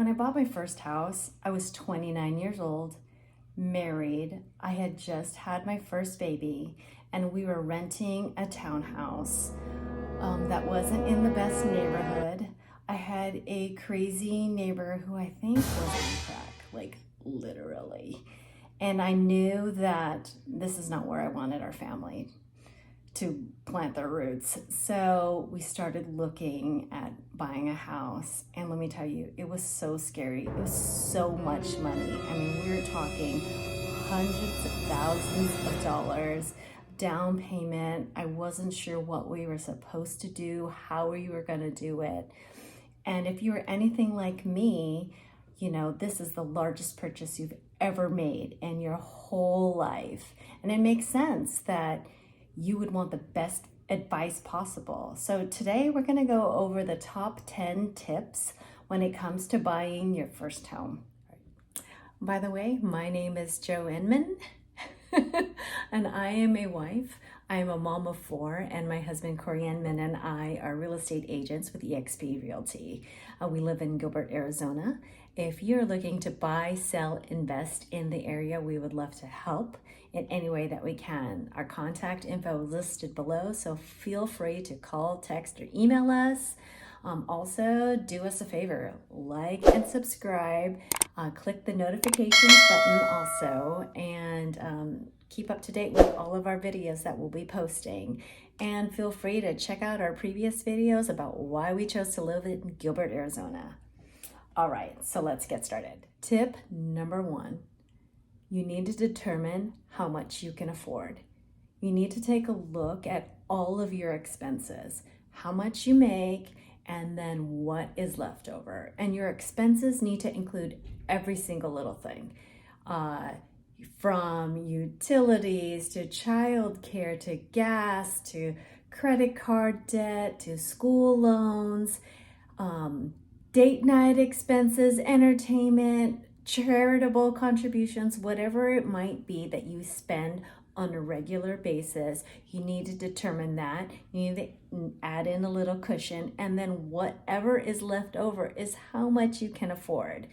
When I bought my first house, I was 29 years old, married. I had just had my first baby, and we were renting a townhouse that wasn't in the best neighborhood. I had a crazy neighbor who I think was on crack, like literally. And I knew that this is not where I wanted our family to plant their roots. So we started looking at buying a house. And let me tell you, it was so scary. It was so much money. I mean, we were talking hundreds of thousands of dollars, down payment. I wasn't sure what we were supposed to do, how we were going to do it. And if you were anything like me, you know, this is the largest purchase you've ever made in your whole life. And it makes sense that you would want the best advice possible. So today we're going to go over the top 10 tips when it comes to buying your first home. By the way, my name is Jo Enman and I am a wife. I am a mom of 4, and my husband Corey Enman and I are real estate agents with eXp Realty. We live in Gilbert, Arizona. If you're looking to buy, sell, invest in the area, we would love to help in any way that we can. Our contact info is listed below, so feel free to call, text, or email us. Also, do us a favor, like and subscribe, click the notifications button also, and keep up to date with all of our videos that we'll be posting. And feel free to check out our previous videos about why we chose to live in Gilbert, Arizona. All right, so let's get started. Tip number 1, you need to determine how much you can afford. You need to take a look at all of your expenses, how much you make, and then what is left over. And your expenses need to include every single little thing, from utilities to childcare to gas to credit card debt to school loans, date night expenses, entertainment, charitable contributions, whatever it might be that you spend on a regular basis. You need to determine that. You need to add in a little cushion, and then whatever is left over is how much you can afford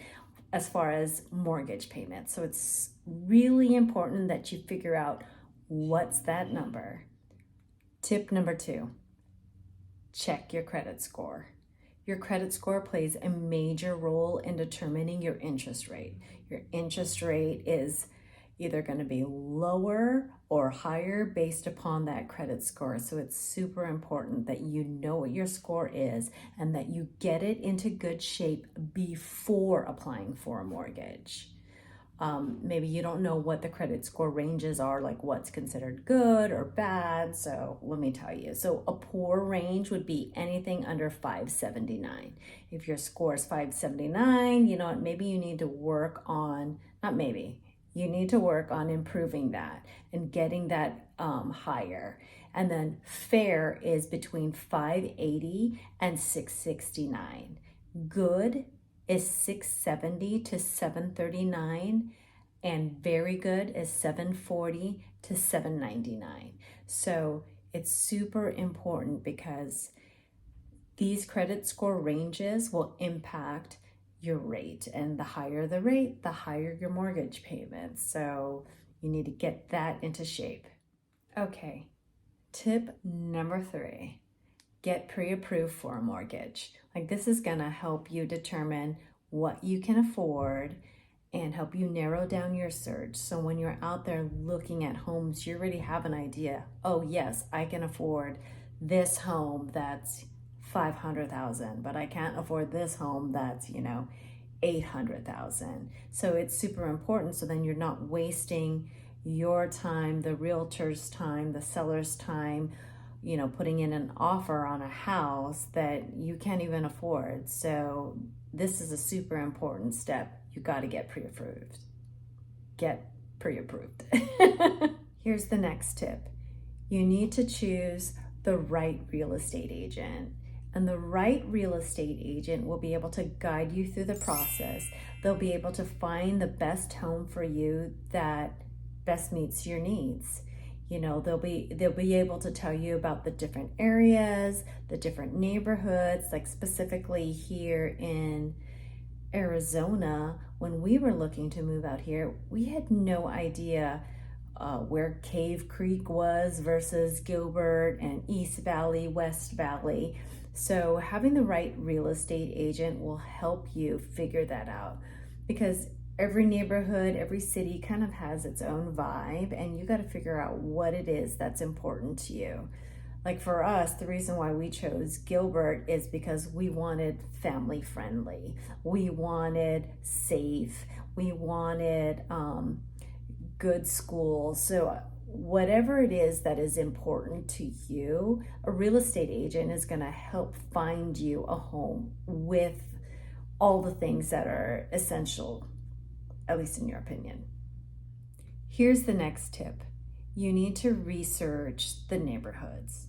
as far as mortgage payments. So it's really important that you figure out what's that number. Tip number 2, check your credit score. Your credit score plays a major role in determining your interest rate. Your interest rate is either going to be lower or higher based upon that credit score. So it's super important that you know what your score is and that you get it into good shape before applying for a mortgage. Maybe you don't know what the credit score ranges are, like what's considered good or bad. So let me tell you. So a poor range would be anything under 579. If your score is 579, you know what, maybe you need to work on, not maybe, you need to work on improving that and getting that higher. And then fair is between 580 and 669. Good is 670 to 739, and very good is 740 to 799. So it's super important because these credit score ranges will impact your rate, and the higher the rate, the higher your mortgage payments. So you need to get that into shape. Okay, tip number 3, get pre-approved for a mortgage. Like, this is gonna help you determine what you can afford and help you narrow down your search. So when you're out there looking at homes, you already have an idea. Oh yes, I can afford this home that's 500,000, but I can't afford this home that's, 800,000. So it's super important. So then you're not wasting your time, the realtor's time, the seller's time, putting in an offer on a house that you can't even afford. So this is a super important step. You got to get pre-approved. Get pre-approved. Here's the next tip. You need to choose the right real estate agent. And the right real estate agent will be able to guide you through the process. They'll be able to find the best home for you that best meets your needs. They'll be able to tell you about the different areas, the different neighborhoods, like specifically here in Arizona, when we were looking to move out here, we had no idea where Cave Creek was versus Gilbert and East Valley, West Valley. So having the right real estate agent will help you figure that out, because every neighborhood, every city kind of has its own vibe, and you got to figure out what it is that's important to you. Like for us, the reason why we chose Gilbert is because we wanted family friendly, we wanted safe, we wanted good schools. So whatever it is that is important to you, a real estate agent is going to help find you a home with all the things that are essential, at least in your opinion. Here's the next tip. You need to research the neighborhoods.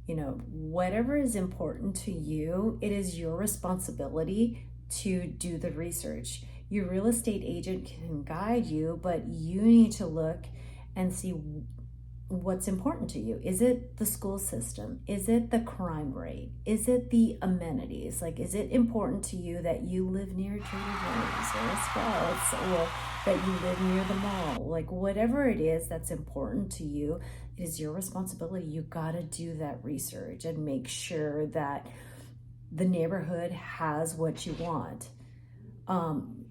Whatever is important to you, it is your responsibility to do the research. Your real estate agent can guide you, but you need to look and see what's important to you. Is it the school system? Is it the crime rate? Is it the amenities? Like, is it important to you that you live near Trader Joe's or Sprouts, or that you live near the mall? Like, whatever it is that's important to you, it is your responsibility. You got to do that research and make sure that the neighborhood has what you want.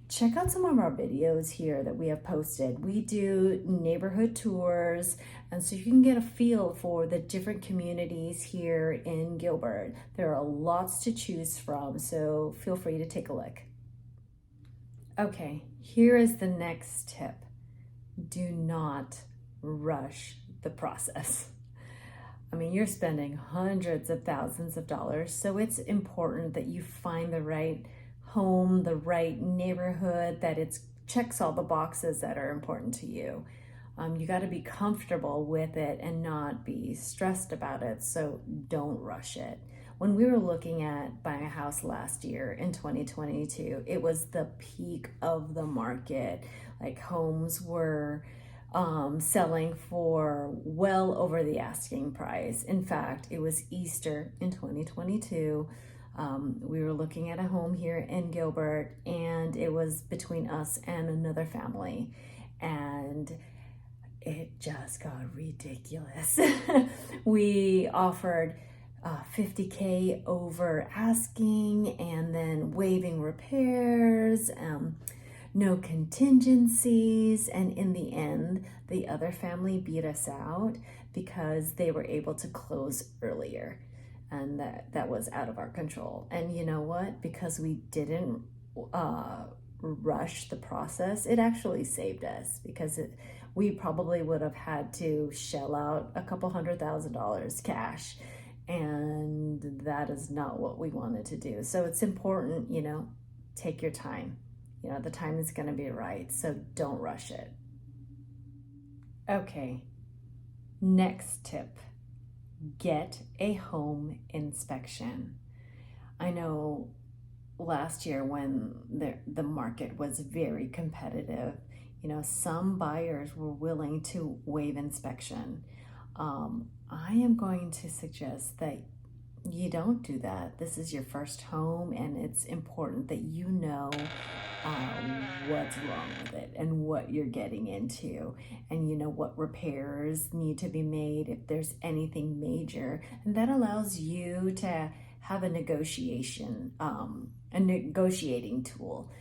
Check out some of our videos here that we have posted. We do neighborhood tours, and so you can get a feel for the different communities here in Gilbert. There are lots to choose from, so feel free to take a look. Okay, here is the next tip. Do not rush the process. I mean, you're spending hundreds of thousands of dollars, so it's important that you find the right home, the right neighborhood, that it checks all the boxes that are important to you. You got to be comfortable with it and not be stressed about it, so don't rush it. When we were looking at buying a house last year in 2022, it was the peak of the market. Like, homes were selling for well over the asking price. In fact, it was Easter in 2022. We were looking at a home here in Gilbert, and it was between us and another family, and it just got ridiculous. We offered $50K over asking, and then waiving repairs, no contingencies, and in the end, the other family beat us out because they were able to close earlier. And that was out of our control. And you know what? Because we didn't rush the process, it actually saved us, because we probably would have had to shell out a couple $100,000 cash, and that is not what we wanted to do. So it's important, take your time. The time is going to be right, so don't rush it. Okay, next tip. Get a home inspection. I know last year when the market was very competitive, some buyers were willing to waive inspection. I am going to suggest that you don't do that. This is your first home, and it's important that you know what's wrong with it and what you're getting into, and what repairs need to be made if there's anything major. And that allows you to have a negotiating tool,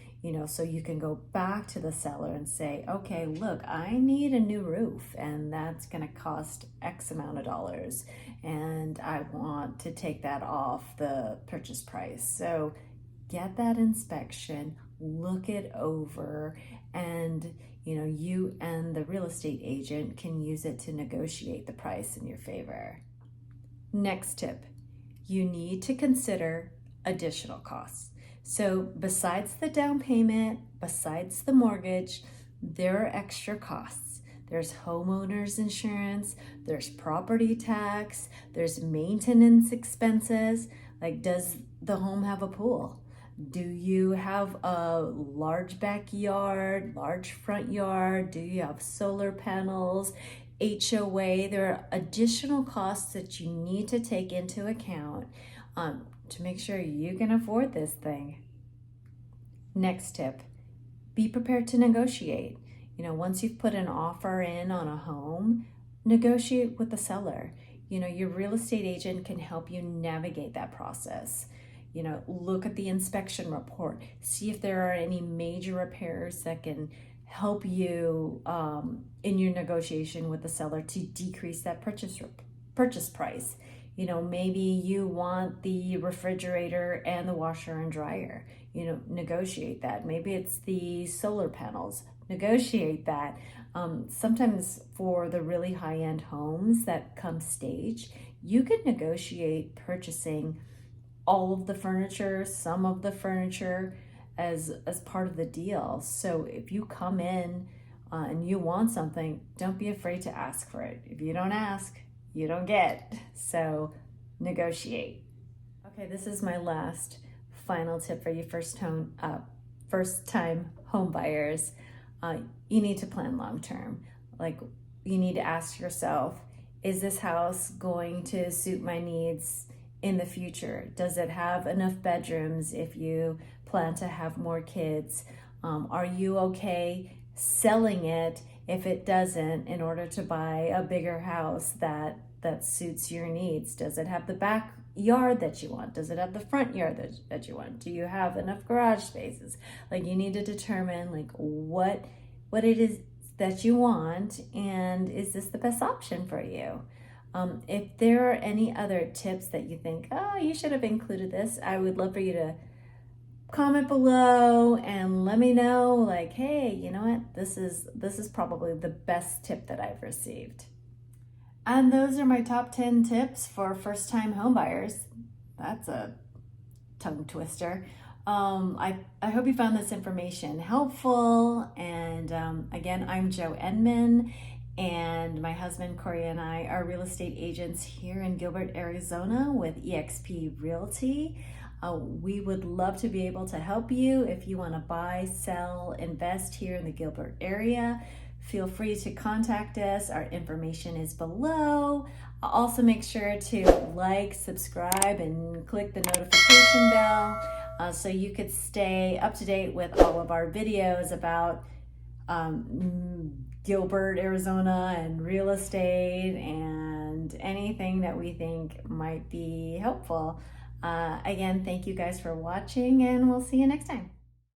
so you can go back to the seller and say, okay, look, I need a new roof, and that's going to cost X amount of dollars, and I want to take that off the purchase price. So get that inspection, look it over, and you and the real estate agent can use it to negotiate the price in your favor. Next tip, you need to consider additional costs. So besides the down payment, besides the mortgage, there are extra costs. There's homeowners insurance, there's property tax, there's maintenance expenses. Like, does the home have a pool? Do you have a large backyard, large front yard? Do you have solar panels, HOA? There are additional costs that you need to take into account to make sure you can afford this thing. Next tip, be prepared to negotiate. Once you've put an offer in on a home, negotiate with the seller. Your real estate agent can help you navigate that process. Look at the inspection report, see if there are any major repairs that can help you in your negotiation with the seller to decrease that purchase price. Maybe you want the refrigerator and the washer and dryer. Negotiate that. Maybe it's the solar panels. Negotiate that. Sometimes for the really high-end homes that come staged, you can negotiate purchasing all of the furniture, some of the furniture as part of the deal. So if you come in and you want something, don't be afraid to ask for it. If you don't ask, you don't get. So negotiate. Okay, this is my last final tip for you first-time home buyers. You need to plan long-term. Like, you need to ask yourself, is this house going to suit my needs in the future? Does it have enough bedrooms if you plan to have more kids? Are you okay selling it if it doesn't, in order to buy a bigger house that suits your needs? Does it have the backyard that you want? Does it have the front yard that you want? Do you have enough garage spaces? Like, you need to determine like what it is that you want, and is this the best option for you? If there are any other tips that you think, oh, you should have included this, I would love for you to comment below and let me know, like, hey, you know what, this is probably the best tip that I've received. And those are my top 10 tips for first-time homebuyers. That's a tongue twister. I hope you found this information helpful. And again, I'm Jo Enman, and my husband Corey and I are real estate agents here in Gilbert, Arizona with eXp Realty. We would love to be able to help you if you want to buy, sell, invest here in the Gilbert area. Feel free to contact us. Our information is below. Also, make sure to like, subscribe, and click the notification bell so you could stay up to date with all of our videos about Gilbert, Arizona, and real estate, and anything that we think might be helpful. Again, thank you guys for watching, and we'll see you next time.